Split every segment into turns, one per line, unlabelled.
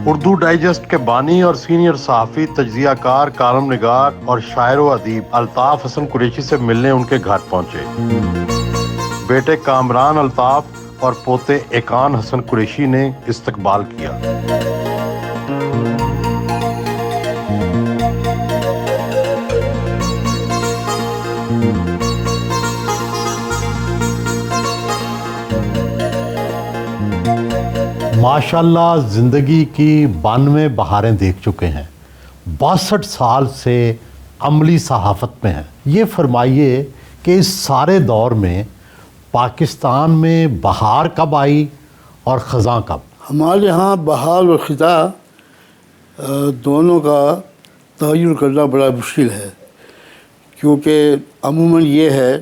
Urdu digest کے بانی اور سینئر صحافی، تجزیہ کار، کالم نگار اور شاعر و ادیب الطاف حسن قریشی سے ملنے ان کے گھر پہنچے۔ بیٹے کامران الطاف اور پوتے ایقان حسن قریشی نے استقبال کیا۔ ماشاءاللہ زندگی کی 92 بہاریں دیکھ چکے ہیں، 62 سال سے عملی صحافت میں ہیں۔ یہ فرمائیے کہ اس سارے دور میں پاکستان میں بہار کب آئی اور خزاں کب؟
ہمارے ہاں بہار اور خزاں دونوں کا تعین کرنا بڑا مشکل ہے، کیونکہ عموماً یہ ہے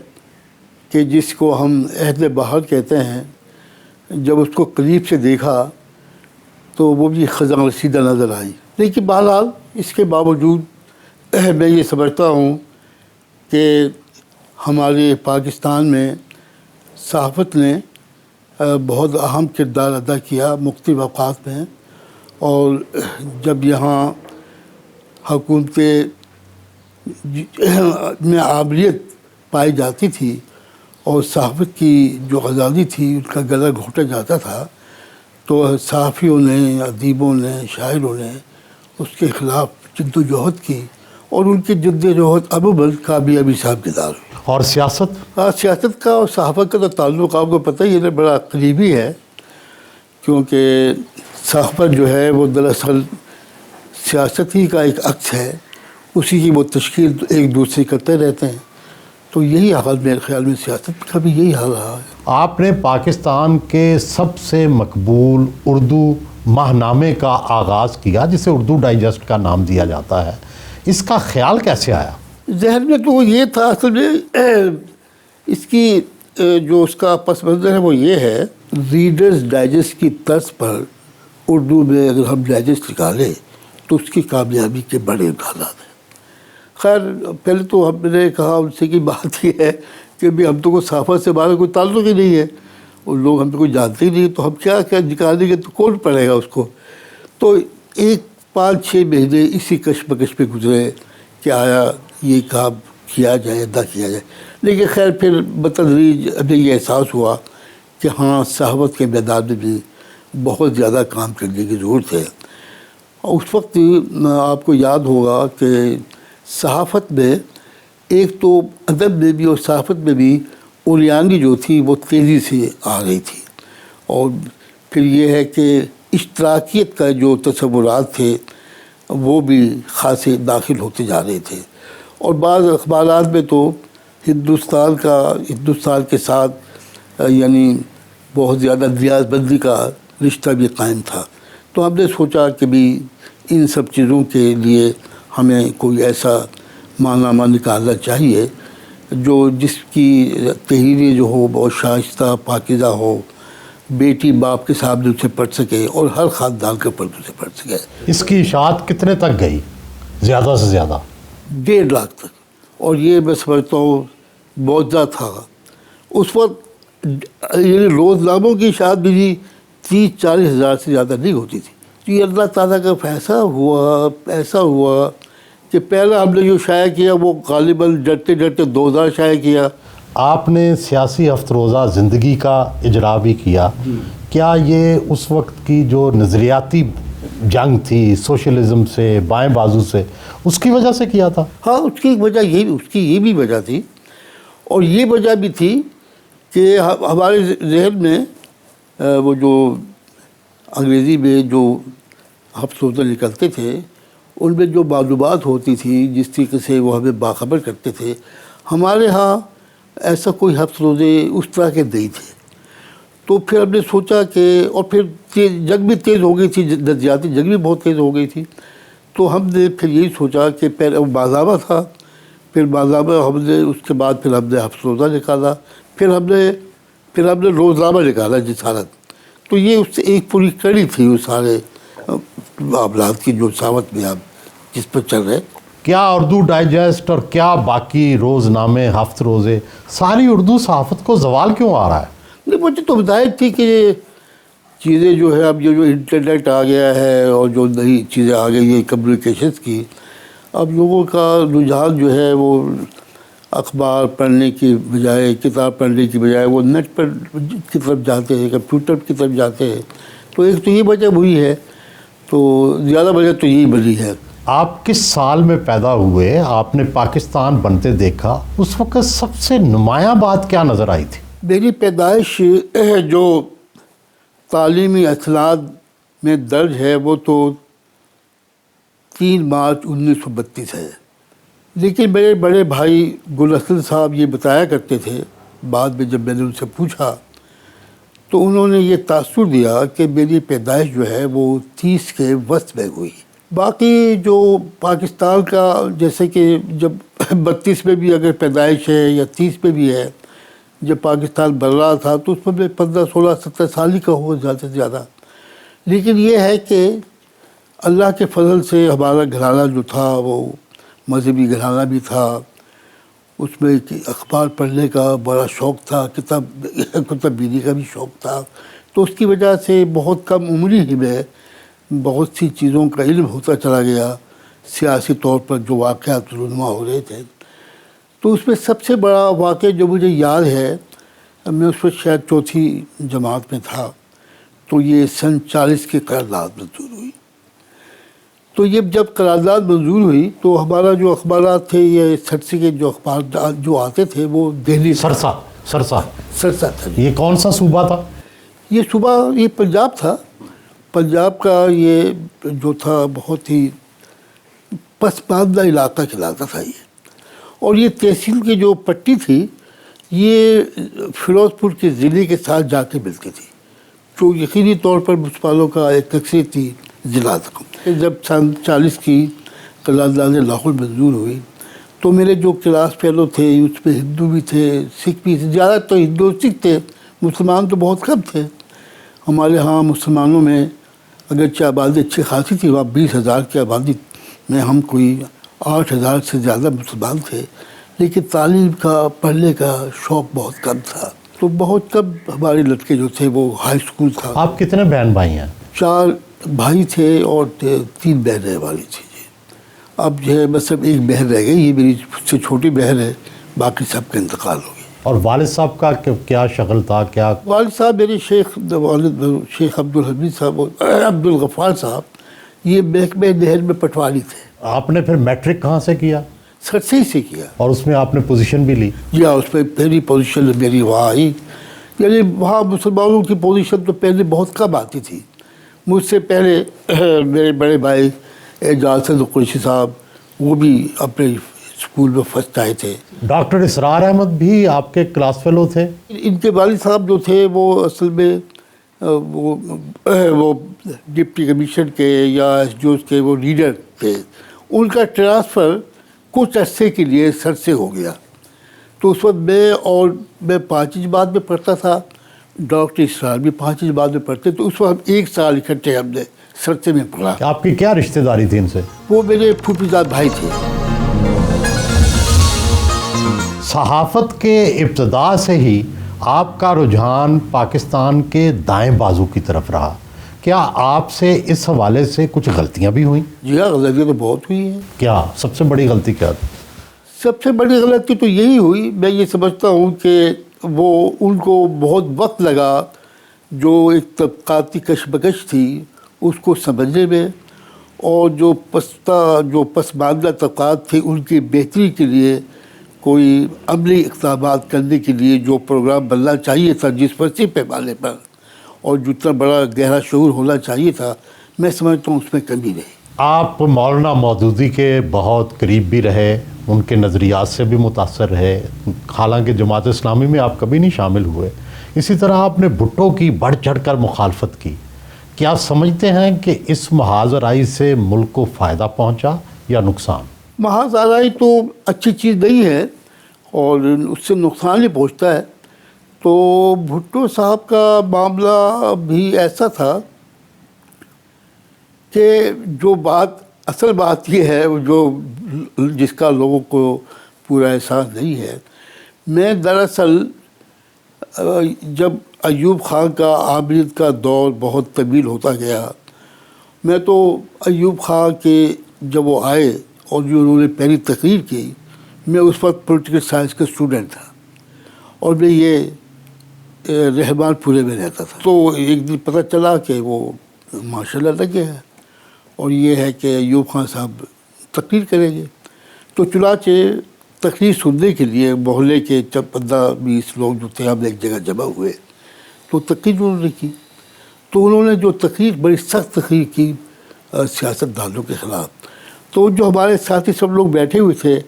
کہ جس کو ہم عہد بہار کہتے ہیں، جب اس کو قریب سے دیکھا تو وہ بھی خزاں رسیدہ نظر آئی۔ لیکن بہرحال اس کے باوجود میں یہ سمجھتا ہوں کہ ہمارے پاکستان میں صحافت نے بہت اہم کردار ادا کیا مختلف اوقات میں، اور جب یہاں حکومت میں عامریت پائی جاتی تھی اور صحافت کی جو آزادی تھی ان کا گلا گھونٹا جاتا تھا، تو صحافیوں نے، ادیبوں نے، شاعروں نے اس کے خلاف جد و جہد کی، اور ان کی جد و جہد عموماً کامیابی ثابت ہوئی۔
اور سیاست؟
سیاست کا اور صحافت کا تو تعلق آپ کو پتہ ہی ہے، بڑا قریبی ہے، کیونکہ صحافت جو ہے وہ دراصل سیاست ہی کا ایک عکس ہے، اسی کی وہ تشکیل ایک دوسرے کرتے رہتے ہیں۔ تو یہی حال میرے خیال میں سیاست کا بھی یہی حال رہا ہے۔
آپ نے پاکستان کے سب سے مقبول اردو ماہنامے کا آغاز کیا، جسے اردو ڈائجسٹ کا نام دیا جاتا ہے، اس کا خیال کیسے آیا؟
ذہن میں تو یہ تھا، اصل میں اس کی جو اس کا پس منظر ہے وہ یہ ہے، ریڈرز ڈائجسٹ کی طرز پر اردو میں اگر ہم ڈائجسٹ نکالیں تو اس کی کامیابی کے بڑے امکانات ہیں۔ خیر پہلے تو ہم نے کہا ان سے کہ بات یہ ہے کہ بھی ہم تو کوئی صحافت سے ہمارا کوئی تعلق ہی نہیں ہے، اور لوگ ہم تو کوئی جانتے ہی نہیں، تو ہم کیا نکالیں گے، تو کون پڑھے گا اس کو؟ تو 5-6 مہینے اسی کشمکش پہ گزرے کہ آیا یہ کام کیا جائے، ادا کیا جائے۔ لیکن خیر پھر بتدریج ابھی یہ احساس ہوا کہ ہاں صحافت کے میدان میں بھی بہت زیادہ کام کرنے کی ضرورت ہے۔ اور اس وقت آپ کو یاد ہوگا کہ صحافت میں ایک تو ادب میں بھی اور صحافت میں بھی اوریانی جو تھی وہ تیزی سے آ رہی تھی، اور پھر یہ ہے کہ اشتراکیت کا جو تصورات تھے وہ بھی خاصے داخل ہوتے جا رہے تھے، اور بعض اخبارات میں تو ہندوستان کے ساتھ یعنی بہت زیادہ نیاز بندی کا رشتہ بھی قائم تھا۔ تو ہم نے سوچا کہ بھی ان سب چیزوں کے لیے ہمیں کوئی ایسا ماہنامہ نکالنا چاہیے جو جس کی تحریریں جو ہو بہت شائستہ پاکیزہ ہو، بیٹی باپ کے سامنے اسے پڑھ سکے اور ہر خاندان کے پردے اسے پڑھ سکے۔ اس
کی اشاعت کتنے تک گئی؟ زیادہ سے زیادہ
1.5 لاکھ تک، اور یہ میں سمجھتا ہوں بہت زیادہ تھا۔ اس وقت یعنی روزناموں کی اشاعت بھی 30-40 ہزار سے زیادہ نہیں ہوتی تھی۔ تو یہ اللہ تعالیٰ کا فیصلہ ہوا، ایسا ہوا کہ پہلا ہم نے جو شائع کیا وہ غالباً ڈرتے ڈرتے 2000 شائع کیا۔
آپ نے سیاسی ہفت روزہ زندگی کا اجرا بھی کیا، کیا یہ اس وقت کی جو نظریاتی جنگ تھی سوشلزم سے، بائیں بازو سے، اس کی وجہ سے کیا تھا؟
ہاں، اس کی یہ بھی وجہ تھی، اور یہ وجہ بھی تھی کہ ہمارے ذہن میں وہ جو انگریزی میں جو ہفت روزہ نکلتے تھے ان میں جو معلومات ہوتی تھی، جس طریقے سے وہ ہمیں باخبر کرتے تھے، ہمارے ہاں ایسا کوئی ہفت روزے اس طرح کے نہیں تھے۔ تو پھر ہم نے سوچا کہ، اور پھر جنگ بھی تیز ہو گئی تھی، نظریاتی جنگ بھی بہت تیز ہو گئی تھی، تو ہم نے پھر یہی سوچا کہ پہلے ماہنامہ تھا، پھر ماہنامہ ہم نے اس کے بعد پھر ہم نے ہفت روزہ نکالا، پھر ہم نے روزنامہ نکالا جسارت۔ تو یہ اس سے ایک پوری کڑی تھی اس سارے معاملات کی جو صحافت میں آپ جس پر چل رہے۔
کیا اردو ڈائجسٹ اور کیا باقی روزنامے، ہفت روزے، ساری اردو صحافت کو زوال کیوں آ رہا ہے؟
نہیں، مجھے تو ظاہر تھی کہ چیزیں جو ہے اب یہ جو انٹرنیٹ آ گیا ہے اور جو نئی چیزیں آ گئی ہیں کمیونیکیشنس کی، اب لوگوں کا رجحان جو ہے وہ اخبار پڑھنے کی بجائے، کتاب پڑھنے کی بجائے وہ نیٹ پر کی طرف جاتے ہیں، کمپیوٹر کی طرف جاتے ہیں. تو ایک تو یہ وجہ ہوئی ہے، تو زیادہ وجہ تو یہی بنی ہے.
آپ کس سال میں پیدا ہوئے؟ آپ نے پاکستان بنتے دیکھا، اس وقت سب سے نمایاں بات کیا نظر آئی تھی؟
میری پیدائش جو تعلیمی اسناد میں درج ہے وہ تو 3 مارچ 1932 ہے. لیکن میرے بڑے بھائی گل حسن صاحب یہ بتایا کرتے تھے، بعد میں جب میں نے ان سے پوچھا تو انہوں نے یہ تاثر دیا کہ میری پیدائش جو ہے وہ 30 کے وسط میں ہوئی. باقی جو پاکستان کا، جیسے کہ جب 32 میں بھی اگر پیدائش ہے یا 30 میں بھی ہے، جب پاکستان بن رہا تھا تو اس میں 15 16 17 سال ہی کا ہو زیادہ سے زیادہ. لیکن یہ ہے کہ اللہ کے فضل سے ہمارا گھرانہ جو تھا وہ مذہبی گھرانہ بھی تھا، اس میں اخبار پڑھنے کا بڑا شوق تھا، کتب بینی کا بھی شوق تھا. تو اس کی وجہ سے بہت کم عمری ہی میں بہت سی چیزوں کا علم ہوتا چلا گیا، سیاسی طور پر جو واقعات رونما ہو رہے تھے. تو اس میں سب سے بڑا واقعہ جو مجھے یاد ہے، میں اس وقت شاید 4تھی جماعت میں تھا، تو یہ سن 40 کی قرارداد منظور ہوئی. تو یہ جب قرارداد منظور ہوئی تو ہمارا جو اخبارات تھے، یہ سرسی کے جو اخبار جو آتے تھے وہ دہلی
سرسا
تھا.
یہ کون سا صوبہ تھا؟
یہ صوبہ یہ پنجاب تھا. پنجاب کا یہ جو تھا بہت ہی پسماندہ علاقہ کہلاتا تھا یہ. اور یہ تحصیل کی جو پٹی تھی یہ فیروز پور کے ضلع کے ساتھ جا کے ملتی تھی، جو یقینی طور پر مسلمانوں کا ایک اکثریتی ضلع تھا. جب سن 40 کی قرارداد لاہور منظور ہوئی تو میرے جو کلاس فیلو تھے اس میں ہندو بھی تھے، سکھ بھی تھے. زیادہ تو ہندو سکھ تھے، مسلمان تو بہت کم تھے. ہمارے ہاں مسلمانوں میں اگرچہ آبادی اچھی خاصی تھی، وہاں 20,000 کی آبادی میں ہم کوئی 8,000 سے زیادہ مسلمان تھے، لیکن تعلیم کا، پڑھنے کا شوق بہت کم تھا. تو بہت کم ہمارے لڑکے جو تھے وہ ہائی اسکول تھا.
آپ کتنے بہن بھائی ہیں؟
4 بھائی تھے اور 3 بہنیں ہماری تھیں. اب جو ہے بس اب ایک بہن رہ گئی، یہ میری سب سے چھوٹی بہن ہے، باقی سب کا انتقال ہو گیا.
اور والد صاحب کا کیا شغل تھا؟ کیا
والد صاحب میرے والد شیخ عبدالحمید صاحب اور عبدالغفار صاحب یہ محکمہ نہر میں پٹواری تھے.
آپ نے پھر میٹرک کہاں سے کیا؟
سرسی سے کیا.
اور اس میں آپ نے پوزیشن بھی لی؟
جی ہاں، اس میں پہلی پوزیشن میری وہاں آئی. یعنی وہاں مسلمانوں کی پوزیشن تو پہلے بہت کم آتی تھی. مجھ سے پہلے میرے بڑے بھائی اعجاز قریشی صاحب وہ بھی اپنے اسکول میں فرسٹ آئے تھے.
ڈاکٹر اسرار احمد بھی آپ کے کلاس فیلو تھے؟
ان کے والد صاحب جو تھے وہ اصل میں وہ ڈپٹی کمیشن کے یا ایس ڈی اوز کے وہ لیڈر تھے. ان کا ٹرانسفر کچھ عرصے کے لیے سر سے ہو گیا. تو اس وقت میں 5 جماعت میں پڑھتا تھا، ڈاکٹر اسرار بھی 5 جماعت میں پڑھتے. تو اس وقت 1 سال اکٹھے ہم نے سرسے میں پڑھا.
آپ کی کیا رشتہ داری تھی ان سے؟
وہ میرے پھوپھی زاد بھائی تھے.
صحافت کے ابتدا سے ہی آپ کا رجحان پاکستان کے دائیں بازو کی طرف رہا. کیا آپ سے اس حوالے سے کچھ غلطیاں بھی ہوئیں؟
جی ہاں، غلطیاں تو بہت ہوئی ہیں.
کیا سب سے بڑی غلطی کیا تھی؟
سب سے بڑی غلطی تو یہی ہوئی، میں یہ سمجھتا ہوں کہ وہ ان کو بہت وقت لگا جو ایک طبقاتی کشمکش تھی اس کو سمجھنے میں، اور جو پسماندہ طبقات تھے ان کی بہتری کے لیے کوئی عملی اقدامات کرنے کے لیے جو پروگرام بننا چاہیے تھا جس وسیع پیمانے پر، اور جتنا بڑا گہرا شعور ہونا چاہیے تھا، میں سمجھتا ہوں اس میں کمی رہی.
آپ مولانا مودودی کے بہت قریب بھی رہے، ان کے نظریات سے بھی متاثر رہے، حالانکہ جماعت اسلامی میں آپ کبھی نہیں شامل ہوئے. اسی طرح آپ نے بھٹو کی بڑھ چڑھ کر مخالفت کی. کیا سمجھتے ہیں کہ اس محاذ آرائی سے ملک کو فائدہ پہنچا یا نقصان؟
محاذ آرائی تو اچھی چیز نہیں ہے اور اس سے نقصان ہی پہنچتا ہے. تو بھٹو صاحب کا معاملہ بھی ایسا تھا کہ جو اصل بات یہ ہے جو جس کا لوگوں کو پورا احساس نہیں ہے. میں دراصل جب ایوب خان کا عابریت کا دور بہت طویل ہوتا گیا. میں تو ایوب خان کے جب وہ آئے اور جو انہوں نے پہلی تقریر کی، میں اس وقت پولیٹیکل سائنس کا اسٹوڈنٹ تھا اور میں یہ رحمان پورے میں رہتا تھا. تو ایک دن پتہ چلا کہ وہ ماشاء اللہ لگے ہیں اور یہ ہے کہ ایوب خان صاحب تقریر کریں گے. تو چنانچہ تقریر سننے کے لیے محلے کے 15-20 لوگ جو تھے ہم ایک جگہ جمع ہوئے تو تقریر انہوں نے کی. تو انہوں نے جو تقریر بڑی سخت تقریر کی سیاست دانوں کے خلاف. تو جو ہمارے ساتھی سب لوگ بیٹھے ہوئے تھے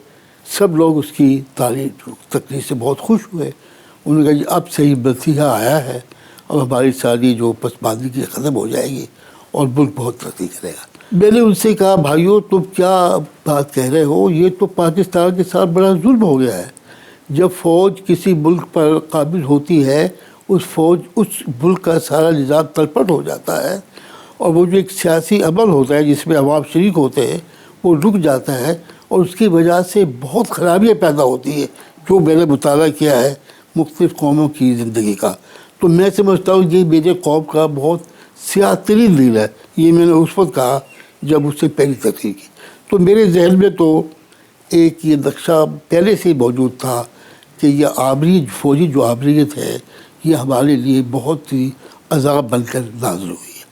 سب لوگ اس کی تعریف تقریر سے بہت خوش ہوئے. انہوں نے کہا جی اب صحیح مسیحا آیا ہے، اب ہماری ساری جو پسماندگی ختم ہو جائے گی اور ملک بہت ترقی کرے گا. میں نے ان سے کہا بھائیو تم کیا بات کہہ رہے ہو، یہ تو پاکستان کے ساتھ بڑا ظلم ہو گیا ہے. جب فوج کسی ملک پر قابض ہوتی ہے اس ملک کا سارا نظام تلپٹ ہو جاتا ہے اور وہ جو ایک سیاسی عمل ہوتا ہے جس میں عوام شریک ہوتے ہیں وہ رک جاتا ہے اور اس کی وجہ سے بہت خرابیاں پیدا ہوتی ہیں. جو میں نے مطالعہ کیا ہے مختلف قوموں کی زندگی کا، تو میں سمجھتا ہوں یہ میرے قوم کا بہت سیاہ ترین دل ہے. یہ میں نے اس وقت کہا جب اس سے پہلی تقریر کی. تو میرے ذہن میں تو ایک یہ نقشہ پہلے سے ہی موجود تھا کہ یہ فوجی جو عابریت ہے یہ ہمارے لیے بہت ہی عذاب بن کر نازل ہوئی ہے.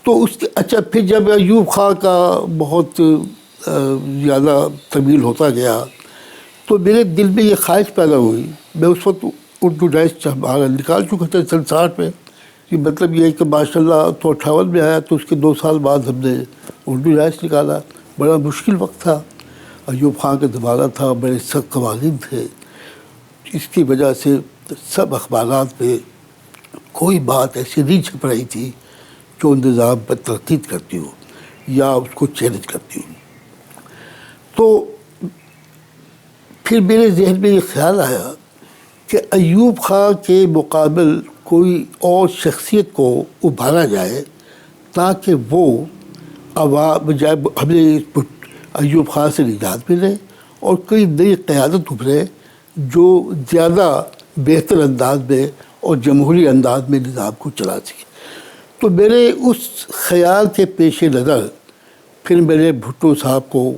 تو اس کے اچھا پھر جب ایوب خان کا بہت زیادہ طویل ہوتا گیا تو میرے دل میں یہ خواہش پیدا ہوئی. میں اس وقت اردو ڈائس ہمارا نکال چکا تھا 60 میں. یہ مطلب یہ ہے کہ ماشاء اللہ تو 58 میں آیا تو اس کے 2 سال بعد ہم نے اردو ڈائس نکالا. بڑا مشکل وقت تھا، ایوب خان کا زمانہ تھا، بڑے سخت قوانین تھے. اس کی وجہ سے سب اخبارات میں کوئی بات ایسی نہیں چھپ رہی تھی جو نظام پر تنقید کرتی ہو یا اس کو چیلنج کرتی ہو. تو پھر میرے ذہن میں یہ خیال آیا کہ ایوب خان کے مقابل کوئی اور شخصیت کو ابھارا جائے تاکہ وہ بجائے ہمیں ایوب خان سے نجات ملے اور کوئی نئی قیادت ابھرے جو زیادہ بہتر انداز میں اور جمہوری انداز میں نظام کو چلا سکے. تو میرے اس خیال کے پیش نظر پھر میں نے بھٹو صاحب کو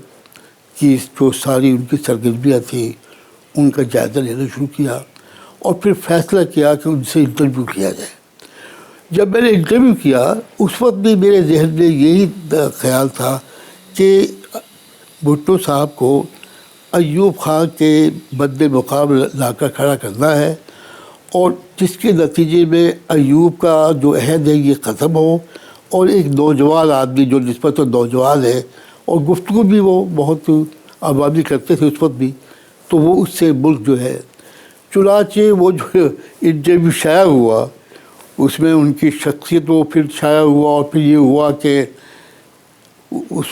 کی جو ساری ان کی سرگرمیاں تھیں ان کا جائزہ لینا شروع کیا اور پھر فیصلہ کیا کہ ان سے انٹرویو کیا جائے. جب میں نے انٹرویو کیا اس وقت بھی میرے ذہن میں یہی خیال تھا کہ بھٹو صاحب کو ایوب خان کے مد مقابل لا کر کھڑا کرنا ہے اور جس کے نتیجے میں ایوب کا جو عہد ہے یہ ختم ہو اور ایک نوجوان آدمی جو نسبتاً نوجوان ہے اور گفتگو بھی وہ بہت عوامی کرتے تھے اس وقت بھی، تو وہ اس سے ملک جو ہے. چنانچہ وہ جو انٹرویو شائع ہوا اس میں ان کی شخصیت وہ پھر شائع ہوا اور پھر یہ ہوا کہ اس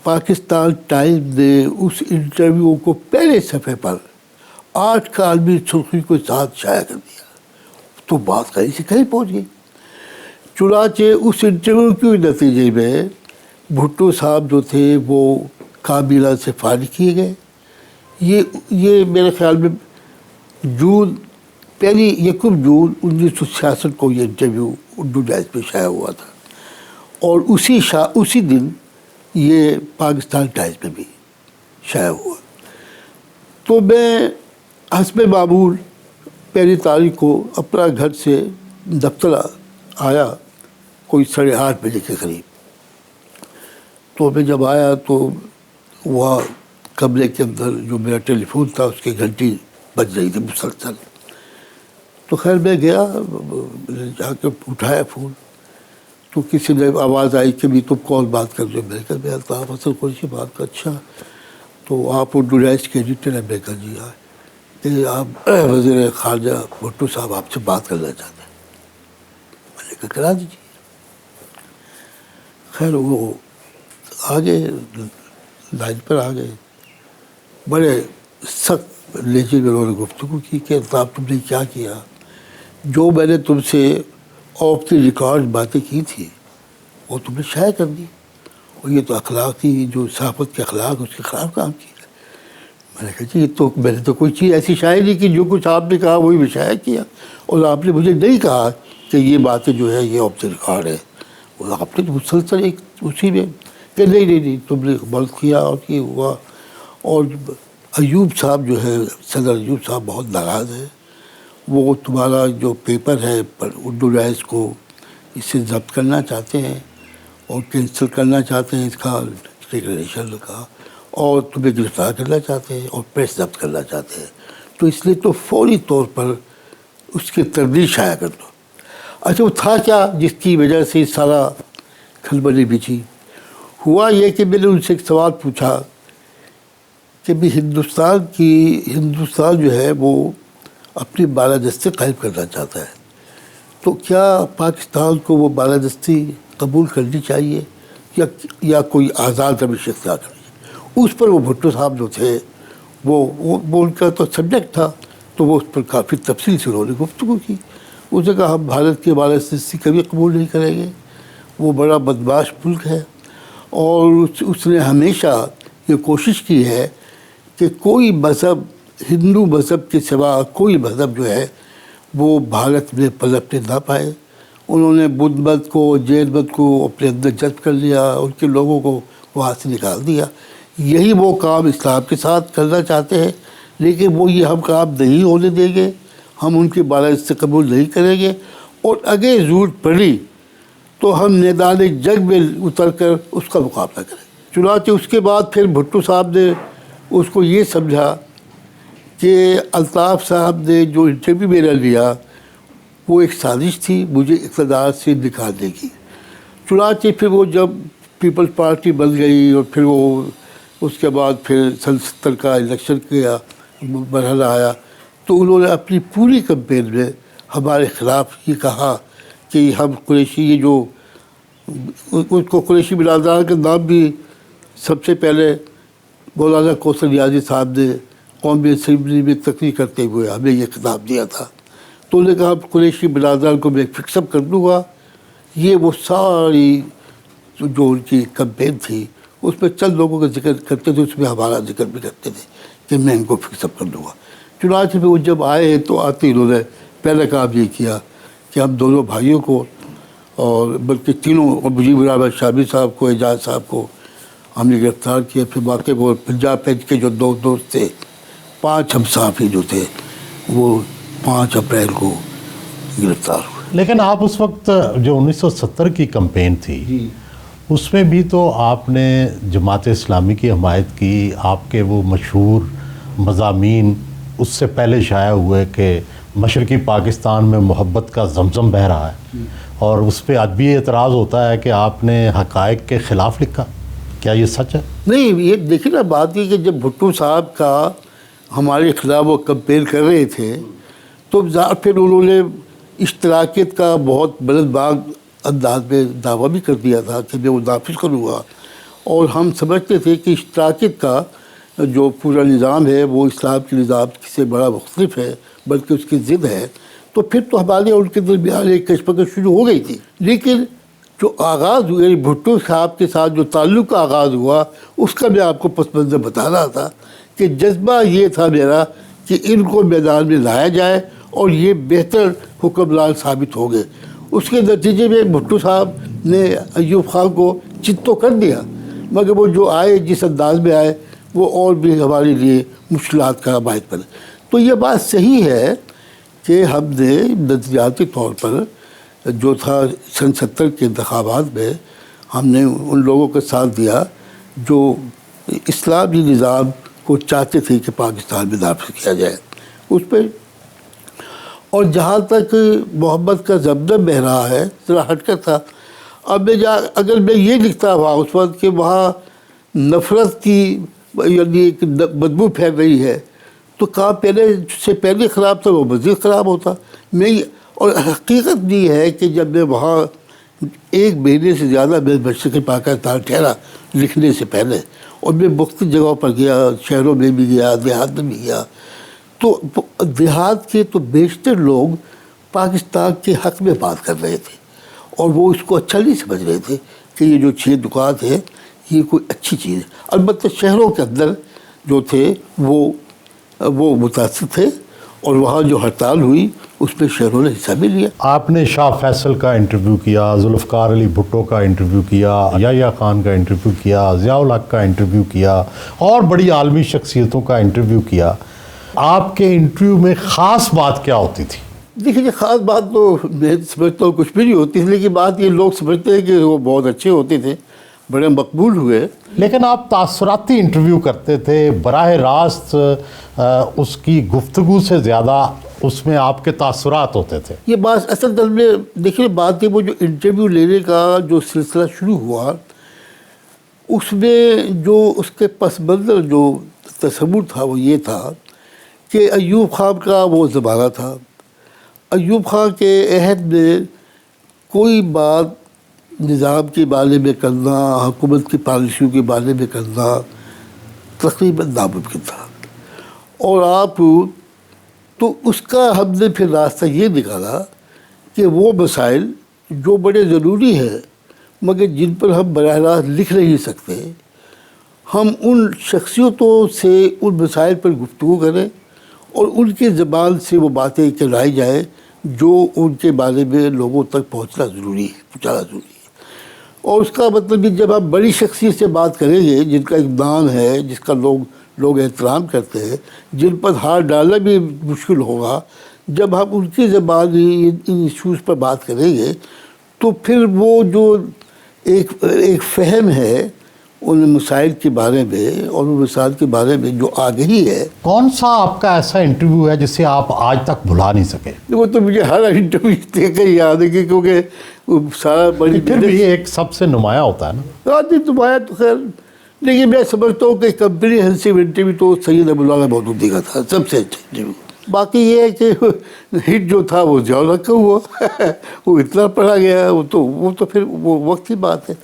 پاکستان ٹائمز نے اس انٹرویو کو پہلے صفحے پر 8 کالمی سرخی کے ساتھ شائع کر دیا. تو بات کہیں سے کہیں پہنچ گئی. چنانچہ اس انٹرویو کے نتیجے میں بھٹو صاحب جو تھے وہ کابینہ سے فارغ کیے گئے. یہ میرے خیال میں پہلی 1 جون 1966 کو یہ انٹرویو اردو ڈائس پہ شائع ہوا تھا اور اسی دن یہ پاکستان ٹائمز میں بھی شائع ہوا. تو میں حسب معمول پہلی تاریخ کو اپنا گھر سے دفتر آیا کوئی 8:30 بجے کے قریب. تو میں جب آیا تو وہاں کمرے کے اندر جو میرا ٹیلی فون تھا اس کی گھنٹی بج رہی تھی مسلسل. تو خیر میں گیا جا کے اٹھایا فون تو کسی نے آواز آئی کہ بھی تم کون بات کر رہے ہو. میں نے کہا میں الطاف حسن قریشی بات کر. اچھا تو آپ اردو ڈائس کے ایڈیٹر ہیں؟ میں نے کہا جی ہاں. کہ آپ وزیر خارجہ بھٹو صاحب آپ سے بات کرنا چاہتے ہیں. میں نے کہا کرا دیجیے. خیر وہ آگے لائن پر آ گئے. بڑے سخت لہجے میں انہوں نے گفتگو کی کہ الطاف تم نے کیا کیا، جو میں نے تم سے آف دی ریکارڈ باتیں کی تھی وہ تم نے شائع کر دی اور یہ تو اخلاقی جو صحافت کے اخلاق اس کے خلاف کام کیا. میں نے کہا جی یہ تو میں نے تو کوئی چیز ایسی شائع نہیں کی، جو کچھ آپ نے کہا وہی میں شائع کیا، اور آپ نے مجھے نہیں کہا کہ یہ باتیں جو ہے یہ آف دا ریکارڈ ہے، اور آپ نے مسلسل ایک اسی میں کہ نہیں تم نے غلط کیا اور یہ ہوا. اور ایوب صاحب جو ہے، صدر ایوب صاحب بہت ناراض ہے، وہ تمہارا جو پیپر ہے پر اردو رائز کو اسے ضبط کرنا چاہتے ہیں اور کینسل کرنا چاہتے ہیں اس کا ریگولیشن کا، اور تمہیں گرفتار کرنا چاہتے ہیں اور پریس ضبط کرنا چاہتے ہیں، تو اس لیے تو فوری طور پر اس کی تردید شائع کر دو. اچھا وہ تھا کیا جس کی وجہ سے سارا کھلبلی بچھی؟ ہوا یہ کہ میں نے ان سے ایک سوال پوچھا کہ بھی ہندوستان جو ہے وہ اپنی بالادستی قائم کرنا چاہتا ہے، تو کیا پاکستان کو وہ بالادستی قبول کرنی چاہیے یا کوئی آزاد روش اختیار کرنی چاہیے؟ اس پر وہ بھٹو صاحب جو تھے وہ ان کا تو سبجیکٹ تھا، تو وہ اس پر کافی تفصیل سے انہوں نے گفتگو کی. اس نے کہا ہم بھارت کی بالادستی کبھی قبول نہیں کریں گے، وہ بڑا بدمعاش ملک ہے، اور اس نے ہمیشہ یہ کوشش کی ہے کہ کوئی مذہب ہندو مذہب کے سوا کوئی مذہب جو ہے وہ بھارت میں پلٹنے نہ پائے. انہوں نے بدھ مت کو جین مت کو اپنے اندر جذب کر لیا، ان کے لوگوں کو وہاں سے نکال دیا. یہی وہ کام اسلام کے ساتھ کرنا چاہتے ہیں، لیکن وہ یہ ہم کام نہیں ہونے دیں گے، ہم ان کی بالادستی قبول نہیں کریں گے، اور اگر ضرورت پڑی تو ہم میدان جنگ میں اتر کر اس کا مقابلہ کریں. چنانچہ اس کے بعد پھر بھٹو صاحب نے اس کو یہ سمجھا کہ الطاف صاحب نے جو انٹرویو میرا لیا وہ ایک سازش تھی مجھے اقتدار سے نکالنے کی. چنانچہ پھر وہ جب پیپلز پارٹی بن گئی اور پھر وہ اس کے بعد پھر سن 70 کا الیکشن کیا مرحلہ آیا، تو انہوں نے اپنی پوری کمپین میں ہمارے خلاف یہ کہا کہ ہم قریشی، یہ جو اس کو قریشی برادران کا نام بھی سب سے پہلے مولانا کوثر نیازی صاحب نے قومی اسمبلی میں تقریر کرتے ہوئے ہمیں یہ خطاب دیا تھا. تو انہوں نے کہا قریشی برادران کو میں فکس اپ کر دوں گا. یہ وہ ساری جو ان کی کمپین تھی اس میں چند لوگوں کا ذکر کرتے تھے، اس میں ہمارا ذکر بھی کرتے تھے کہ میں ان کو فکس اپ کر دوں گا. چنانچہ پھر وہ جب آئے تو آتے انہوں نے پہلا کام یہ کیا کہ ہم دونوں بھائیوں کو، اور بلکہ تینوں، مجیب الرحمن شامی صاحب کو، اعجاز صاحب کو ہم نے گرفتار کیا. پھر واقع وہ پنجاب پینچ کے جو دو دوست تھے، 5 ہم صحافی جو تھے، وہ 5 اپریل کو گرفتار ہوئے.
لیکن آپ اس وقت جو 1970 کی کمپین تھی اس میں بھی تو آپ نے جماعت اسلامی کی حمایت کی. آپ کے وہ مشہور مضامین اس سے پہلے شائع ہوئے کہ مشرقی پاکستان میں محبت کا زمزم بہہ رہا ہے، اور اس پہ ادبی اعتراض ہوتا ہے کہ آپ نے حقائق کے خلاف لکھا. کیا یہ سچ ہے؟
نہیں، یہ دیکھیں نا، بات یہ کہ جب بھٹو صاحب کا ہمارے خلاف وہ کمپین کر رہے تھے تو پھر انہوں نے اشتراکیت کا بہت بلند باغ انداز میں دعویٰ بھی کر دیا تھا کہ میں وہ نافذ کروں گا، اور ہم سمجھتے تھے کہ اشتراکیت کا جو پورا نظام ہے وہ اسلام کے نظام سے بڑا مختلف ہے، بلکہ اس کی ضد ہے. تو پھر تو ہمارے ان کے درمیان ایک کشمکش شروع ہو گئی تھی. لیکن جو آغاز ہوئے بھٹو صاحب کے ساتھ جو تعلق کا آغاز ہوا اس کا میں آپ کو پس منظر بتا رہا تھا کہ جذبہ یہ تھا میرا کہ ان کو میدان میں لایا جائے اور یہ بہتر حکمران ثابت ہو گئے. اس کے نتیجے میں بھٹو صاحب نے ایوب خان کو چت تو کر دیا، مگر وہ جو آئے جس انداز میں آئے وہ اور بھی ہمارے لیے مشکلات کا باعث بنے. تو یہ بات صحیح ہے کہ ہم نے نظریاتی طور پر جو تھا سن 70 کے انتخابات میں ہم نے ان لوگوں کا ساتھ دیا جو اسلامی نظام کو چاہتے تھے کہ پاکستان میں نافذ کیا جائے اس پہ. اور جہاں تک محبت کا زمزم بہہ رہا ہے ذرا ہٹ کر تھا. اب اگر میں یہ لکھتا ہوا اس وقت کہ وہاں نفرت کی یعنی ایک بدبو پھیل رہی ہے تو کام پہلے سے پہلے خراب تھا وہ مزید خراب ہوتا. اور حقیقت یہ ہے کہ جب میں وہاں 1 مہینے سے زیادہ میں مشرقی پاکستان ٹھہرا لکھنے سے پہلے، اور میں مختلف جگہوں پر گیا، شہروں میں بھی گیا، دیہات میں بھی گیا، تو دیہات کے تو بیشتر لوگ پاکستان کے حق میں بات کر رہے تھے، اور وہ اس کو اچھا نہیں سمجھ رہے تھے کہ یہ جو 6 دکان ہے یہ کوئی اچھی چیز ہے. البتہ شہروں کے اندر جو تھے وہ متاثر تھے، اور وہاں جو ہڑتال ہوئی اس میں شہروں نے حصہ بھی لیا۔
آپ نے شاہ فیصل کا انٹرویو کیا، ذوالفقار علی بھٹو کا انٹرویو کیا، یحییٰ خان کا انٹرویو کیا، ضیاء الحق کا انٹرویو کیا، اور بڑی عالمی شخصیتوں کا انٹرویو کیا۔ آپ کے انٹرویو میں خاص بات کیا ہوتی تھی؟
دیکھیے خاص بات تو میں سمجھتا ہوں کچھ بھی نہیں ہوتی، لیکن بات یہ لوگ سمجھتے ہیں کہ وہ بہت اچھے ہوتے تھے، بڑے مقبول ہوئے۔
لیکن آپ تاثراتی انٹرویو کرتے تھے، براہ راست اس کی گفتگو سے زیادہ اس میں آپ کے تاثرات ہوتے تھے۔
یہ بات اصل میں دیکھیے بات ہے، وہ جو انٹرویو لینے کا جو سلسلہ شروع ہوا، اس میں جو اس کے پس منظر جو تصور تھا وہ یہ تھا کہ ایوب خان کا وہ زمانہ تھا، ایوب خان کے عہد میں کوئی بات نظام کے بارے میں کرنا، حکومت کی پالیسیوں کے بارے میں کرنا تقریباً ناممکن تھا، اور آپ تو اس کا ہم نے پھر راستہ یہ نکالا کہ وہ مسائل جو بڑے ضروری ہیں مگر جن پر ہم براہ راست لکھ نہیں سکتے، ہم ان شخصیتوں سے ان مسائل پر گفتگو کریں اور ان کی زبان سے وہ باتیں کہلائی جائیں جو ان کے بارے میں لوگوں تک پہنچانا ضروری ہے۔ اور اس کا مطلب بھی جب آپ بڑی شخصیت سے بات کریں گے جن کا ایک نام ہے، جس کا لوگ احترام کرتے ہیں، جن پر ہاتھ ڈالنا بھی مشکل ہوگا، جب ہم ان کی زبان ان ایشوز پر بات کریں گے تو پھر وہ جو ایک فہم ہے ان مسائل کے بارے میں اور ان مسائل کے بارے میں جو آگہی ہے۔
کون سا آپ کا ایسا انٹرویو ہے جسے آپ آج تک بھلا نہیں سکے؟
وہ تو مجھے ہر انٹرویو دیکھ کر یاد ہے کہ کیونکہ سارا بڑی
پھر بھی ایک سب سے نمایاں ہوتا ہے نا۔
آدمی نمایاں تو خیر، لیکن میں سمجھتا ہوں کہ کمپریہنسو انٹرویو تو سید ابوالعلا مودودی کا تھا سب سے اچھا انٹرویو۔ باقی یہ ہے کہ ہٹ جو تھا وہ ضیاء الحق کا ہوا، وہ اتنا پڑھا گیا، وہ تو پھر وہ وقت کی بات ہے۔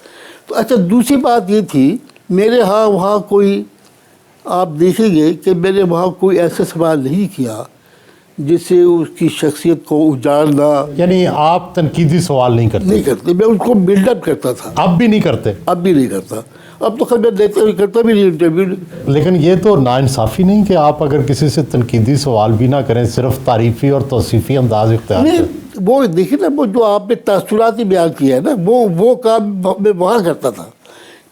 تو اچھا دوسری بات یہ تھی، میرے ہاں وہاں کوئی، آپ دیکھیں گے کہ میں نے وہاں کوئی ایسا سوال نہیں کیا جس سے اس کی شخصیت کو اجاڑنا۔
یعنی آپ تنقیدی سوال نہیں کرتے؟
میں اس کو بلڈ اپ کرتا تھا۔
اب بھی نہیں کرتے؟
اب بھی نہیں کرتا، اب تو خبر دیتے ہوئے کرتا بھی نہیں انٹرویو۔
لیکن یہ تو ناانصافی نہیں کہ آپ اگر کسی سے تنقیدی سوال بھی نہ کریں، صرف تعریفی اور توصیفی انداز اختیار کریں؟
وہ دیکھیں نا، وہ جو آپ نے تاثرات بیان کیا ہے نا، وہ کام میں وہاں کرتا تھا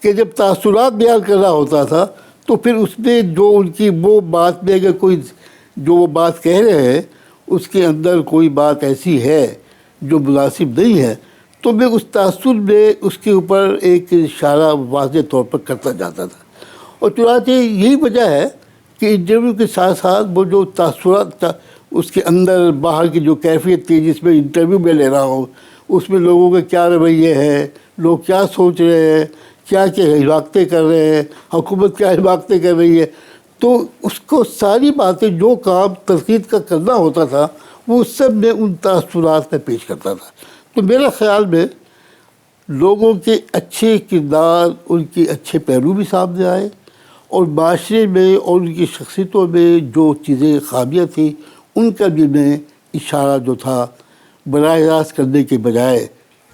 کہ جب تاثرات بیان کرنا ہوتا تھا تو پھر اس میں جو ان کی وہ بات میں اگر کوئی جو وہ بات کہہ رہے ہیں اس کے اندر کوئی بات ایسی ہے جو مناسب نہیں ہے تو میں اس تاثر میں اس کے اوپر ایک اشارہ واضح طور پر کرتا جاتا تھا۔ اور چنانچہ یہی وجہ ہے کہ انٹرویو کے ساتھ ساتھ وہ جو تاثرات اس کے اندر باہر کی جو کیفیت تھی جس میں انٹرویو میں لے رہا ہوں، اس میں لوگوں کے کیا رویے ہیں، لوگ کیا سوچ رہے ہیں، کیا حماقتیں کر رہے ہیں، حکومت کیا حماقتیں کر رہی ہے، تو اس کو ساری باتیں جو کام تنقید کا کرنا ہوتا تھا وہ سب میں ان تاثرات میں پیش کرتا تھا۔ تو میرا خیال میں لوگوں کے اچھے کردار، ان کے اچھے پہلو بھی سامنے آئے، اور معاشرے میں اور ان کی شخصیتوں میں جو چیزیں خامیاں تھیں ان کا بھی میں اشارہ جو تھا براہ راست کرنے کے بجائے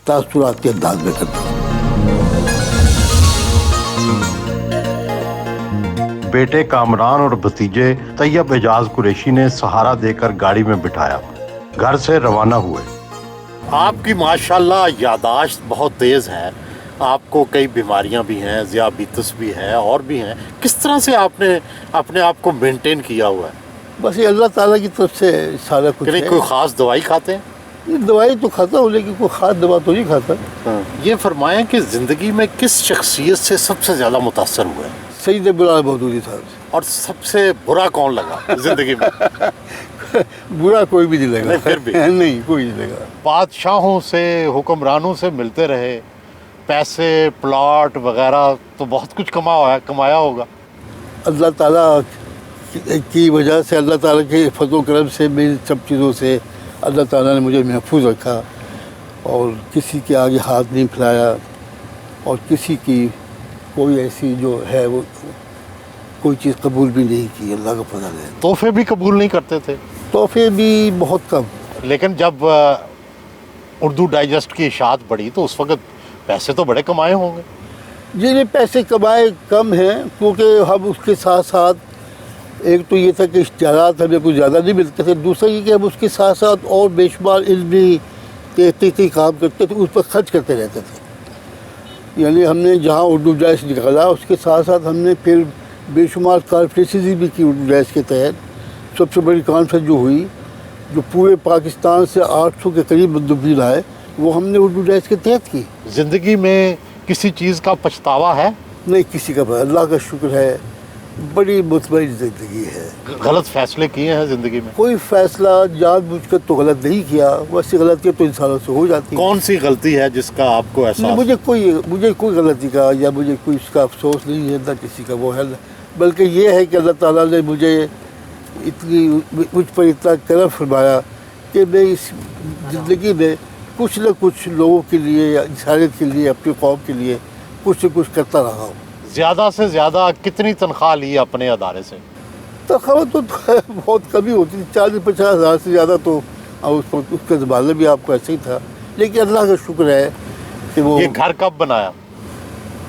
تاثرات کے انداز میں کرتا ہوں۔
بیٹے کامران اور بھتیجے طیب اعجاز قریشی نے سہارا دے کر گاڑی میں بٹھایا، گھر سے روانہ ہوئے۔ آپ کی ماشاءاللہ یادداشت بہت تیز ہے، آپ کو کئی بیماریاں بھی ہیں، ذیابیطس بھی ہے اور بھی ہیں، کس طرح سے آپ نے اپنے آپ کو مینٹین کیا ہوا ہے؟
بس یہ اللہ تعالیٰ کی طرف سے سارا کچھ ہے۔
کوئی خاص دوائی کھاتے ہیں؟
دوائی تو کھاتا ہوں لیکن کوئی خاص دوا تو نہیں کھاتا۔
یہ فرمائیں کہ زندگی میں کس شخصیت سے سب سے زیادہ متاثر ہوئے؟
سید ابوالعلا مودودی صاحب سے۔
اور سب سے برا کون لگا زندگی میں؟
برا کوئی بھی نہیں لگا۔
نہیں، پھر بھی
نہیں کوئی نہیں لگا۔
بادشاہوں سے، حکمرانوں سے ملتے رہے، پیسے، پلاٹ وغیرہ تو بہت کچھ کمایا ہوگا۔
اللہ تعالیٰ کی وجہ سے، اللہ تعالیٰ کے فضل و کرم سے، میری سب چیزوں سے اللہ تعالیٰ نے مجھے محفوظ رکھا، اور کسی کے آگے ہاتھ نہیں پھیلایا، اور کسی کی کوئی ایسی جو ہے وہ کوئی چیز قبول بھی نہیں کی۔ اللہ کا فضل ہے۔
تحفے بھی قبول نہیں کرتے تھے؟
تحفے بھی بہت کم۔
لیکن جب اردو ڈائجسٹ کی اشاعت بڑھی تو اس وقت پیسے تو بڑے کمائے ہوں گے؟
جنہیں پیسے کمائے کم ہیں، کیونکہ ہم اس کے ساتھ ساتھ، ایک تو یہ تھا کہ اشتہارات ہمیں کچھ زیادہ نہیں ملتے تھے، دوسرا یہ کہ ہم اس کے ساتھ ساتھ اور بے شمار علمی تحقیقی کام کرتے تھے، اس پر خرچ کرتے رہتے تھے۔ یعنی ہم نے جہاں اردو ڈائس نکالا، اس کے ساتھ ساتھ ہم نے پھر بے شمار کانفرنسز بھی کی اردو ڈائس کے تحت۔ سب سے بڑی کانفرنس جو ہوئی، جو پورے پاکستان سے 800 کے قریب مندوبین آئے، وہ ہم نے اردو ڈائس کے تحت کی۔
زندگی میں کسی چیز کا پچھتاوا ہے؟
نہیں کسی کا، اللہ کا شکر ہے، بڑی مطمئن زندگی ہے۔
غلط فیصلے کیے ہیں زندگی میں؟
کوئی فیصلہ جان بوجھ کر تو غلط نہیں کیا، ویسے غلطیاں تو انسانوں سے ہو جاتی ہیں۔
کون سی غلطی ہے جس کا آپ کو احساس؟
مجھے کوئی غلطی کا یا مجھے کوئی اس کا افسوس نہیں ہے، نہ کسی کا وہ ہے، بلکہ یہ ہے کہ اللہ تعالیٰ نے مجھ پر اتنا کرم فرمایا کہ میں اس زندگی میں کچھ نہ کچھ لوگوں کے لیے یا انسانیت کے لیے، اپنی قوم کے لیے کچھ نہ کچھ کرتا رہا ہوں۔
زیادہ سے زیادہ کتنی تنخواہ لی اپنے ادارے سے؟
تنخواہ تو بہت کمی ہوتی تھی، 40-50 ہزار سے زیادہ تو اس کا زمانہ بھی آپ کو ایسے ہی تھا، لیکن اللہ کا شکر ہے کہ وہ
یہ گھر کب بنایا؟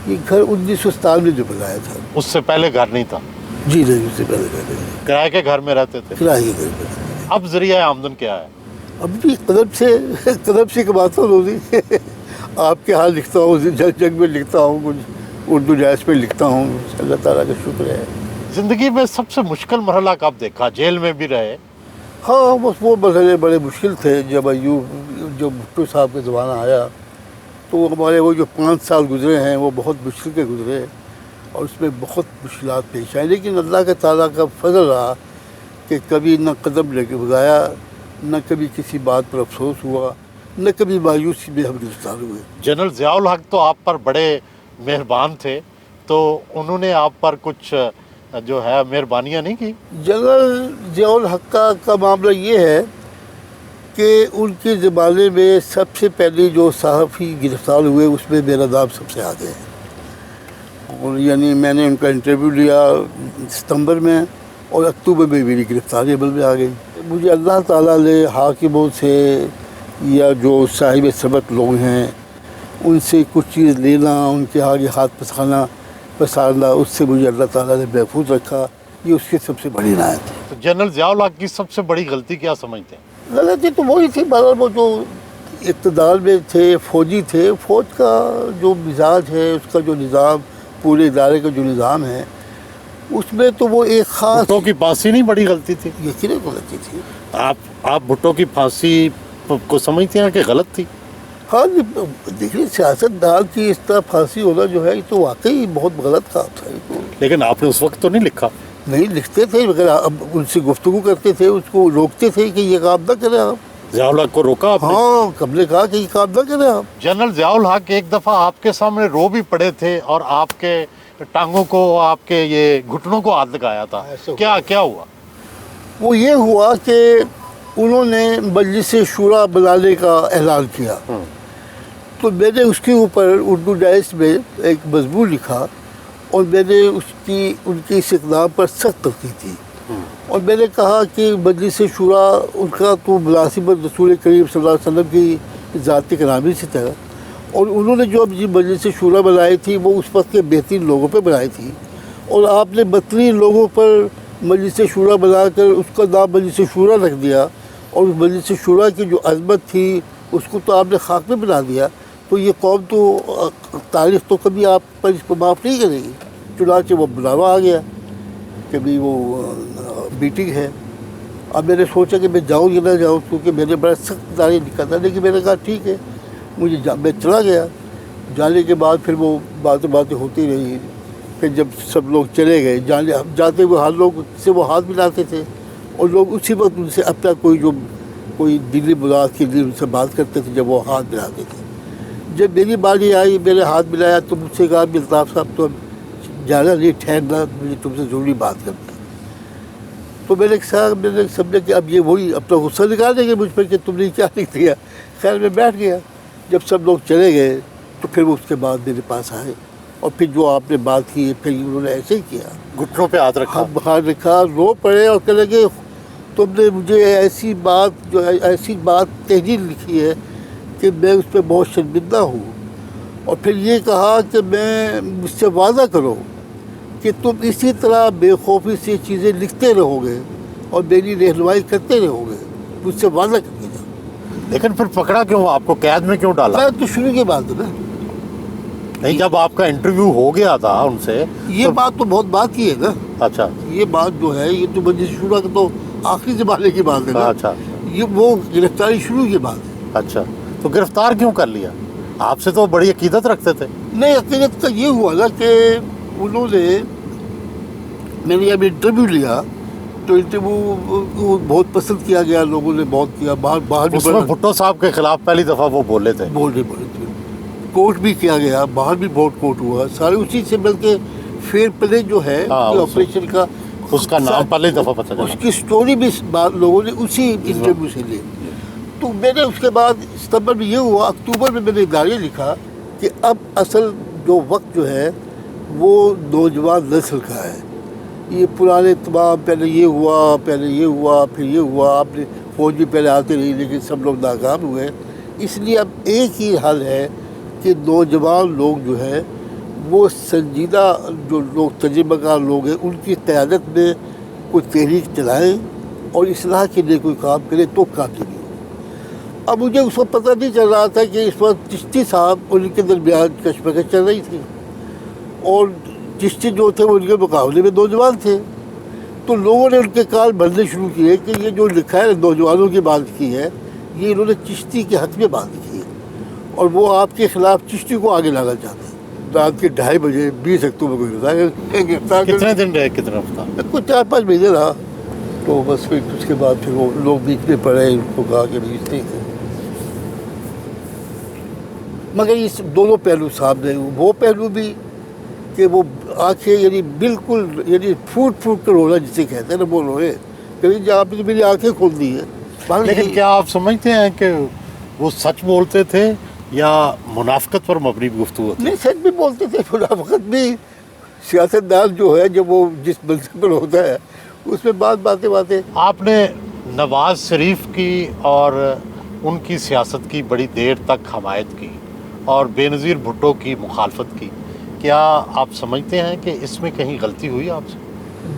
یہ گھر 1997 میں جو بنایا تھا۔
اس سے پہلے گھر نہیں تھا؟
جی نہیں، اس سے پہلے گھر نہیں،
کرائے کے گھر میں رہتے تھے؟
کرائے کے گھر میں۔
اب ذریعہ آمدن کیا ہے؟
اب بھی قدم سے کماتا ہوں روزی۔ آپ کے ہاں لکھتا ہوں، جنگ میں لکھتا ہوں، کچھ اردو ڈائس میں لکھتا ہوں، اللہ تعالیٰ کا شکر ہے۔
زندگی میں سب سے مشکل مرحلہ کب دیکھا؟ جیل میں بھی رہے؟
ہاں بس وہ مرحلے بڑے مشکل تھے، جب جو بھٹو صاحب کا زمانہ آیا تو ہمارے وہ جو 5 سال گزرے ہیں وہ بہت مشکل کے گزرے، اور اس میں بہت مشکلات پیش آئیں، لیکن اللہ کا تعالیٰ کا فضل رہا کہ کبھی نہ قدم لگایا، نہ کبھی کسی بات پر افسوس ہوا، نہ کبھی مایوسی میں ہم گرفتار ہوئے۔
جنرل ضیاء الحق تو آپ پر بڑے مہربان تھے، تو انہوں نے آپ پر کچھ جو ہے مہربانیاں نہیں کی؟
جنرل ضیاء الحق کا معاملہ یہ ہے کہ ان کے زمانے میں سب سے پہلے جو صحافی گرفتار ہوئے اس میں میرا نام سب سے آگے ہے، اور یعنی میں نے ان کا انٹرویو لیا ستمبر میں، اور اکتوبر میں میری گرفتاری عمل میں آ گئی۔ مجھے اللہ تعالیٰ نے حاکموں سے یا جو صاحب سبق لوگ ہیں ان سے کچھ چیز لینا، ان کے آگے ہاتھ پسارنا، اس سے مجھے اللہ تعالیٰ نے محفوظ رکھا، یہ اس کی سب سے بڑی عنایت ہے۔
تو جنرل ضیاء الحق کی سب سے بڑی غلطی کیا سمجھتے ہیں؟
غلطی تو وہی تھی، بہرحال وہ جو اقتدار میں تھے، فوجی تھے، فوج کا جو مزاج ہے، اس کا جو نظام، پورے ادارے کا جو نظام ہے، اس میں تو وہ ایک خاص
بھٹو کی پھانسی نہیں بڑی غلطی تھی؟
یقیناً غلطی تھی۔
آپ بھٹو کی پھانسی کو سمجھتے ہیں کہ غلط تھی؟
ہاں دیکھیے، سیاست دان کی اس طرح پھانسی ہونا جو ہے یہ تو واقعی بہت غلط کام تھا۔ یہ تو
لیکن آپ نے اس وقت تو نہیں لکھا؟
نہیں لکھتے تھے، مگر اب ان سے گفتگو کرتے تھے، اس کو روکتے تھے کہ یہ کام نہ کریں آپ۔
ضیاء الحق کو روکا آپ نے؟
ہاں، کب نے کہا کہ یہ کام نہ کریں آپ۔
جنرل ضیاء الحق ایک دفعہ آپ کے سامنے رو بھی پڑے تھے، اور آپ کے ٹانگوں کو، آپ کے یہ گھٹنوں کو ہاتھ لگایا تھا، کیا ہوا؟
وہ یہ ہوا کہ انہوں نے مجلس شورا بنانے کا اعلان کیا، تو میں نے اس کے اوپر اردو ڈائس میں ایک مضمون لکھا، اور میں نے ان کے اس اقدام پر سخت تنقید کی، اور میں نے کہا کہ مجلس شورا ان کا تو ملازمت رسول کریم صلی اللہ علیہ وسلم کی ذات کرامی سے تھا، اور انہوں نے جو اب مجلس شورا بنائی تھی وہ اس وقت کے بہترین لوگوں پہ بنائی تھی، اور آپ نے بدترین لوگوں پر مجلس شورا بنا کر اس کا نام مجلس شورا رکھ دیا، اور اس مجلس شورا کی جو عظمت تھی اس کو تو آپ نے خاک میں بنا دیا، تو یہ قوم تو تاریخ تو کبھی آپ پر اس کو معاف نہیں کرے گی۔ چنانچہ وہ بلاوا آ گیا کہ بھی وہ میٹنگ ہے۔ اب میں نے سوچا کہ میں جاؤں یا نہ جاؤں، کیونکہ میں نے بڑا سخت داری لکھا تھا، لیکن میں نے کہا ٹھیک ہے، میں چلا گیا۔ جانے کے بعد پھر وہ باتیں ہوتی رہی، پھر جب سب لوگ چلے گئے، جاتے ہوئے ہر لوگ سے وہ ہاتھ ملاتے تھے، اور لوگ اسی وقت ان سے اپنا کوئی دلی مراد کے لیے ان سے بات کرتے تھے جب وہ ہاتھ ملاتے تھے۔ جب میری باری آئی، میں نے ہاتھ ملایا تو مجھ سے کہا کہ الطاف صاحب تو جانا نہیں، ٹھہرنا، مجھے تم سے ضروری بات کرنی ہے۔ تو میں نے سمجھا کہ اب یہ وہی اپنا غصہ نکال دیں گے مجھ پر کہ تم نے کیا لکھ دیا۔ خیر میں بیٹھ گیا۔ جب سب لوگ چلے گئے تو پھر وہ اس کے بعد میرے پاس آئے، اور پھر جو آپ نے بات کی پھر انہوں نے ایسے ہی کیا،
گھٹنوں پہ ہاتھ رکھا،
ہاتھ رکھا، رو پڑے اور کہنے لگے تم نے مجھے ایسی بات تحریر لکھی ہے کہ میں اس پہ بہت شرمندہ ہوں، اور پھر یہ کہا کہ میں مجھ سے وعدہ کرو کہ تم اسی طرح بے خوفی سے چیزیں لکھتے رہو گے اور میری رہنمائی کرتے رہو گے، مجھ سے وعدہ کر کے جاؤ۔
لیکن پھر پکڑا کیوں؟ آپ کو قید میں کیوں ڈالا؟
میں تو شروع کی بات ہے نا،
نہیں، جب آپ کا انٹرویو ہو گیا تھا ان سے
یہ بات تو بہت بات کی ہے نا،
اچھا
یہ بات جو ہے یہ تو مجلس شورا کا تو آخری زمانے کی بات ہے نا،
اچھا
یہ وہ گرفتاری شروع کی بات ہے۔
اچھا، تو گرفتار کیوں کر لیا؟ آپ سے تو بڑی عقیدت رکھتے تھے۔
نہیں، عقیدت کا یہ ہوا نا کہ انہوں نے، میں نے جب انٹرویو لیا تو انٹرویو بہت پسند کیا گیا، لوگوں نے بہت کیا، باہر بھی
اس میں بھٹو صاحب کے خلاف پہلی دفعہ وہ بولے تھے،
بولے تھے، کوٹ بھی کیا گیا، باہر بھی بہت کوٹ ہوا، سارے اسی سے، بلکہ فیئر پلے جو ہے آپریشن کا،
اس کا نام پہلی دفعہ پتہ چلا،
اس کی سٹوری بھی لوگوں نے اسی انٹرویو سے لی۔ تو میں نے اس کے بعد ستمبر میں یہ ہوا، اکتوبر میں نے داریہ لکھا کہ اب اصل جو وقت جو ہے وہ نوجوان نسل کا ہے، یہ پرانے تمام پہلے یہ ہوا، پہلے یہ ہوا، پھر یہ ہوا، آپ نے فوج بھی پہلے آتے رہی لیکن سب لوگ ناکام ہوئے، اس لیے اب ایک ہی حل ہے کہ نوجوان لوگ جو ہے وہ سنجیدہ، جو لوگ تجربہ کار لوگ ہیں، ان کی قیادت میں کوئی تحریک چلائیں اور اصلاح کے لیے کوئی کام کرے تو کافی نہیں ہو۔ اب مجھے اس وقت پتہ نہیں چل رہا تھا کہ اس وقت چشتی صاحب ان کے درمیان کشمکش چل رہی تھی، اور چشتی جو تھے وہ ان کے مقابلے میں نوجوان تھے، تو لوگوں نے ان کے کال بھرنے شروع کیے کہ یہ جو لکھا ہے نوجوانوں کی بات کی ہے، یہ انہوں نے چشتی کے حق میں بات کی ہے، اور وہ آپ کے خلاف چشتی کو آگے لانا چاہتے ہیں۔ رات کے 2:30 بجے 20 اکتوبر کو گرفتار
کتنے دن رہے؟ کتنا ہفتہ؟
کچھ 4-5 مہینے رہا، تو بس پھر اس کے بعد پھر وہ لوگ بیچ میں پڑے، ان کو کہا کہ بھائی ٹھیک ہے۔ مگر اس دونوں پہلو سامنے، وہ پہلو بھی کہ وہ آنکھیں یعنی بالکل یعنی پھوٹ پھوٹ کر رونا جسے کہتے ہیں نا، وہ روئے کہ آپ نے میری آنکھیں کھول دی ہے۔
لیکن کیا آپ سمجھتے ہیں کہ وہ سچ بولتے تھے یا منافقت پر مبنی گفتگو ہوتی؟
نہیں، سچ بھی بولتے تھے، منافقت بھی، سیاست دان جو ہے جب وہ جس منصب پر ہوتا ہے اس میں باتیں۔
آپ نے نواز شریف کی اور ان کی سیاست کی بڑی دیر تک حمایت کی اور بے نظیر بھٹو کی مخالفت کی، کیا آپ سمجھتے ہیں کہ اس میں کہیں غلطی ہوئی آپ سے؟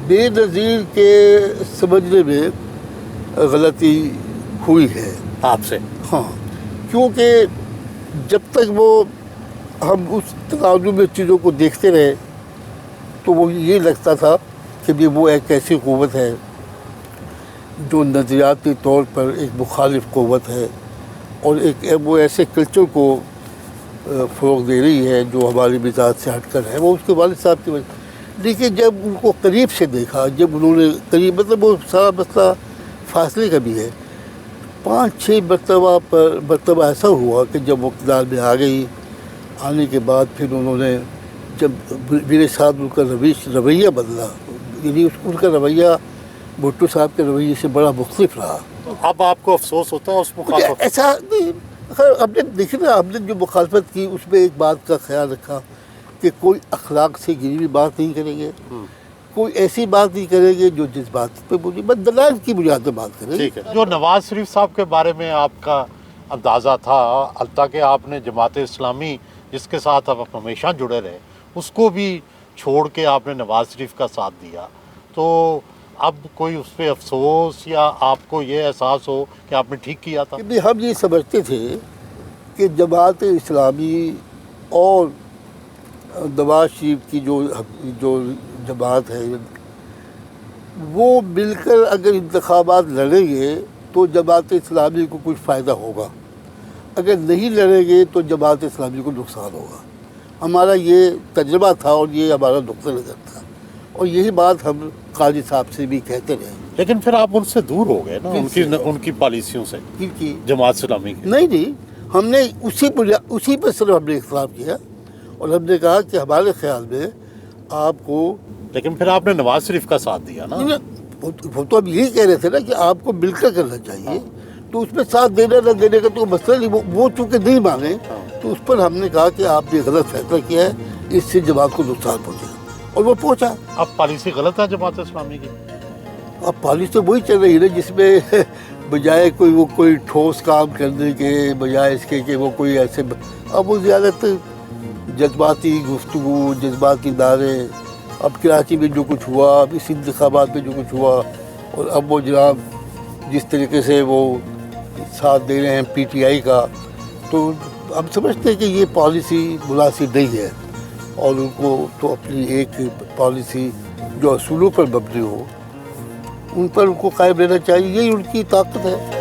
بے نظیر کے سمجھنے میں غلطی ہوئی ہے
آپ سے؟
ہاں، کیونکہ جب تک وہ ہم اس تناظر میں چیزوں کو دیکھتے رہے تو وہ یہ لگتا تھا کہ بھی وہ ایک ایسی قوت ہے جو نظریاتی طور پر ایک مخالف قوت ہے، اور ایک وہ ایسے کلچر کو فروغ دے رہی ہے جو ہماری مزاج سے ہٹ کر ہے، وہ اس کے والد صاحب کی وجہ۔ لیکن جب ان کو قریب سے دیکھا، جب انہوں نے قریب، مطلب وہ سارا مسئلہ فاصلے کا بھی ہے، 5-6 مرتبہ ایسا ہوا کہ جب وہ اقتدار میں آ گئی، آنے کے بعد پھر انہوں نے، جب میرے ساتھ ان کا رویہ بدلا، یعنی ان کا رویہ بھٹو صاحب کے رویے سے بڑا مختلف رہا۔
اب آپ کو افسوس ہوتا ہے اس مخالفت؟
ایسا نہیں، ہم نے دیکھیں نا، ہم نے جو مخالفت کی اس میں ایک بات کا خیال رکھا کہ کوئی اخلاق سے گری ہوئی بات نہیں کریں گے، کوئی ایسی بات نہیں کریں گے جو جذبات پہ بولی، بس دلائل کی بنیاد پہ بات کریں۔
ٹھیک ہے، جو نواز شریف صاحب کے بارے میں آپ کا اندازہ تھا، البتہ کہ آپ نے جماعت اسلامی جس کے ساتھ آپ ہمیشہ جڑے رہے، اس کو بھی چھوڑ کے آپ نے نواز شریف کا ساتھ دیا، تو اب کوئی اس پہ افسوس یا آپ کو یہ احساس ہو کہ آپ نے ٹھیک کیا تھا؟
کہ ہم یہ سمجھتے تھے کہ جماعت اسلامی اور نواز شریف کی جو جماعت ہے، وہ مل کر اگر انتخابات لڑیں گے تو جماعت اسلامی کو کچھ فائدہ ہوگا، اگر نہیں لڑیں گے تو جماعت اسلامی کو نقصان ہوگا۔ ہمارا یہ تجربہ تھا اور یہ ہمارا نقطہ نظر تھا، اور یہی بات ہم قاضی صاحب سے بھی کہتے رہے۔
لیکن پھر آپ ان سے دور ہو گئے نا، ان کی پالیسیوں سے، جماعت اسلامی کی؟
نہیں، ہم نے اسی پر صرف ہم نے اختلاف کیا، اور ہم نے کہا کہ ہمارے خیال میں آپ کو،
لیکن پھر آپ نے نواز شریف کا ساتھ دیا نا۔
وہ تو ہم یہی کہہ رہے تھے نا کہ آپ کو مل کر کرنا چاہیے، تو اس میں ساتھ دینا نہ دینے کا تو مسئلہ نہیں، وہ چونکہ نہیں مانے تو اس پر ہم نے کہا کہ آپ نے غلط فیصلہ کیا ہے، اس سے جماعت کو نقصان پہنچے گا، اور وہ پہنچا۔
اب پالیسی غلط ہے جماعت اسلامی کی؟
اب پالیسی تو وہی چل رہی ہے نا جس میں بجائے کوئی ٹھوس کام کرنے کے، بجائے اس کے کہ وہ کوئی ایسے، اب وہ زیادہ جذباتی گفتگو، جذباتی نعرے. اب کراچی میں جو کچھ ہوا، اب اس انتخابات میں جو کچھ ہوا، اور اب وہ جناب جس طریقے سے وہ ساتھ دے رہے ہیں پی ٹی آئی کا، تو ہم سمجھتے ہیں کہ یہ پالیسی مناسب نہیں ہے، اور ان کو تو اپنی ایک پالیسی جو اصولوں پر مبنی ہو ان پر ان کو قائم رہنا چاہیے. یہی ان کی طاقت ہے.